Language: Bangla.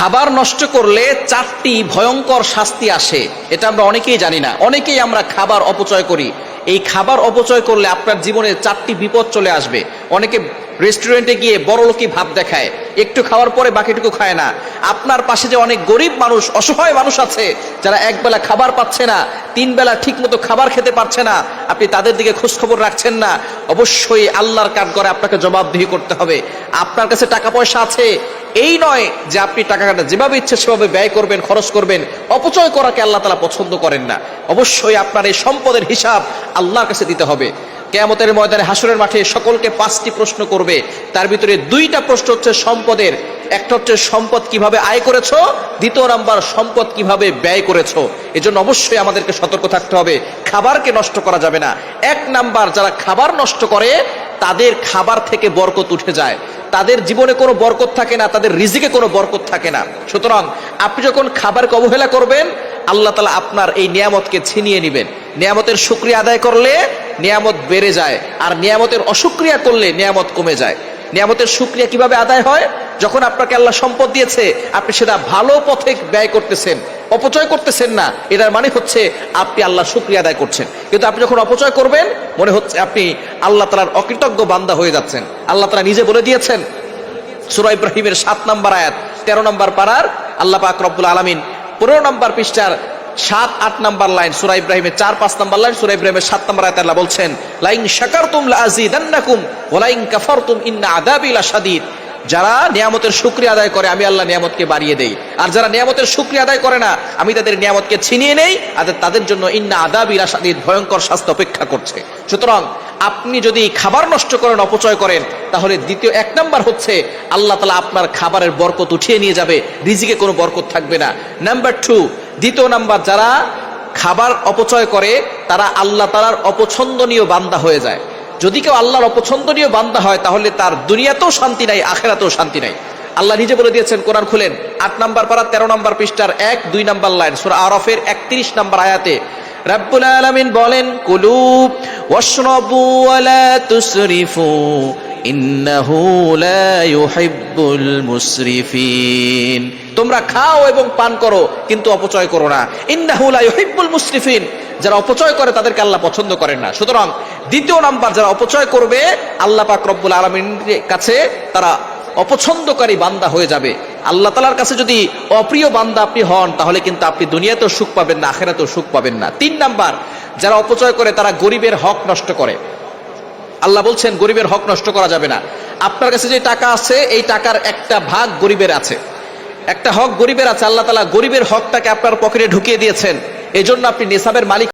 খাবার নষ্ট করলে 4টি ভয়ঙ্কর শাস্তি আসে, এটা আমরা অনেকেই জানি না। অনেকেই আমরা খাবার অপচয় করি। এই খাবার অপচয় করলে আপনার জীবনে 4টি বিপদ চলে আসবে। অনেকে রেস্টুরেন্টে গিয়ে বড়লোকি ভাব দেখায়, একটু খাওয়ার পরে বাকিটুকু খায় না। আপনার পাশে যে অনেক গরিব মানুষ, অসহায় মানুষ আছে, যারা একবেলা খাবার পাচ্ছে না, 3 বেলা ঠিক মতো খাবার খেতে পারছে না, আপনি তাদের দিকে খোঁজখবর রাখছেন না। অবশ্যই আল্লাহর কাঠ করে আপনাকে জবাবদিহি করতে হবে। আপনার কাছে টাকা পয়সা আছে, এই নয় যে আপনি টাকাটা যেভাবে ইচ্ছে সেভাবে ব্যয় করবেন, খরচ করবেন। অপচয় করাকে আল্লাহ তাআলা পছন্দ করেন না। অবশ্যই আপনার এই সম্পদের হিসাব আল্লাহর কাছে দিতে হবে। কিয়ামতের ময়দানে হাসরের মাঠে সকলকে 5টি প্রশ্ন করবে। তার ভিতরে 2টা প্রশ্ন হচ্ছে সম্পদের। একটা হচ্ছে সম্পদ কিভাবে আয় করেছো, দ্বিতীয় নাম্বার সম্পদ কিভাবে ব্যয় করেছো। এজন্য অবশ্যই আমাদেরকে সতর্ক থাকতে হবে, খাবারকে নষ্ট করা যাবে না। 1 নাম্বার, যারা খাবার নষ্ট করে তাদের খাবার থেকে বরকত উঠে যায়, তাদের জীবনে কোনো বরকত থাকে না, তাদের রিজিকে কোনো বরকত থাকে না। সুতরাং আপনি যখন খাবারকে অবহেলা করবেন, আল্লাহ তাআলা আপনার এই নিয়ামতকে ছিনিয়ে নেবেন। নিয়ামতের শুকরিয়া আদায় করলে নিয়ামত বেড়ে যায়, আর নিয়ামতের অশুকরিয়া করলে নিয়ামত কমে যায়। নিয়ামতের শুকরিয়া কিভাবে আদায় হয়? যখন আপনাকে আল্লাহ সম্পদ দিয়েছে, আপনি সেটা ভালো পথে ব্যয় করতেছেন, অপচয় করতেছেন না, এটার মানে হচ্ছে আপনি আল্লাহ শুকরিয়া আদায় করছেন। কিন্তু আপনি যখন অপচয় করবেন, মনে হচ্ছে আপনি আল্লাহ তাআলার অকৃতজ্ঞ বান্দা হয়ে যাচ্ছেন। আল্লাহ তাআলা নিজে বলে দিয়েছেন সূরা ইব্রাহিমের 7 নম্বর আয়াত, 13 নম্বর পারার আল্লাহ পাক রব্বুল আলামিন 15 নম্বর পৃষ্ঠার 7-8 নম্বর লাইন, সূরা ইব্রাহিমের 4-5 নম্বর লাইন, সূরা ইব্রাহিমের 7 নম্বর আয়াতে আল্লাহ বলছেন, লাইন শাকারতুম লাযিদান্নাকুম ওয়া লাইন কাফারতুম ইন্না আযাবি লাশাদীদ। যারা নিয়ামতের শুকরিয়া আদায় করে, আমি আল্লাহ নিয়ামতকে বাড়িয়ে দেই, আর যারা নিয়ামতের শুকরিয়া আদায় করে না, আমি তাদের নিয়ামতকে ছিনিয়ে নেই, আর তাদের জন্য ইন্না আযাবি লাশাদীদ, ভয়ঙ্কর শাস্তি অপেক্ষা করছে। সুতরাং আপনি যদি খাবার নষ্ট করেন, অপচয় করেন, তাহলে 1 নাম্বার হচ্ছে আল্লাহ তাআলা আপনার খাবারের বরকত উঠিয়ে নিয়ে যাবে, রিজিকে কোনো বরকত থাকবে না। নাম্বার 2, 2 নাম্বার, যারা খাবার অপচয় করে তারা আল্লাহ তাআলার অপছন্দনীয় বান্দা হয়ে যায়। যদি কেউ আল্লাহর অপছন্দনীয় বান্দা হয়, তাহলে তার দুনিয়াতেও শান্তি নাই, আখিরাতেও শান্তি নাই। আল্লাহ নিজে বলে দিয়েছেন, কোরআন খুলেন 8 নম্বর পারা 13 নম্বর পৃষ্ঠার 1-2 নম্বর লাইন, সূরা আরাফের 31 নম্বর আয়াতে রব্বুল আলামিন বলেন, কুলু ওয়াশরাবু ওয়া লা তুসরিফু ইন্নাহু লা ইউহিব্বুল মুসরিফিন। তোমরা খাও এবং পান করো, কিন্তু অপচয় করো না। ইন্নাহু লা ইউহিব্বুল মুসরিফিন, যারা অপচয় করে তাদেরকে আল্লাহ পছন্দ করেন না। সুতরাং 2 নাম্বার, যারা অপচয় করবে, আল্লাহ পাক রব্বুল আলামিনের কাছে তারা অপছন্দকারী বান্দা হয়ে যাবে। আল্লাহ তাআলার কাছে যদি অপ্রিয় বান্দা আপনি হন, তাহলে কিন্তু আপনি দুনিয়াতেও সুখ পাবেন না, আখিরাতেও সুখ পাবেন না। 3 নাম্বার, যারা অপচয় করে তারা গরিবের হক নষ্ট করে। আল্লাহ বলছেন গরিবের হক নষ্ট করা যাবে না। আপনার কাছে যে টাকা আছে, এই টাকার একটা ভাগ গরিবের আছে, একটা হক গরিবের আছে। আল্লাহ তাআলা গরিবের হকটাকে আপনার পকেটে ঢুকিয়ে দিয়েছেন, এজন্য আপনি নিসাবের মালিক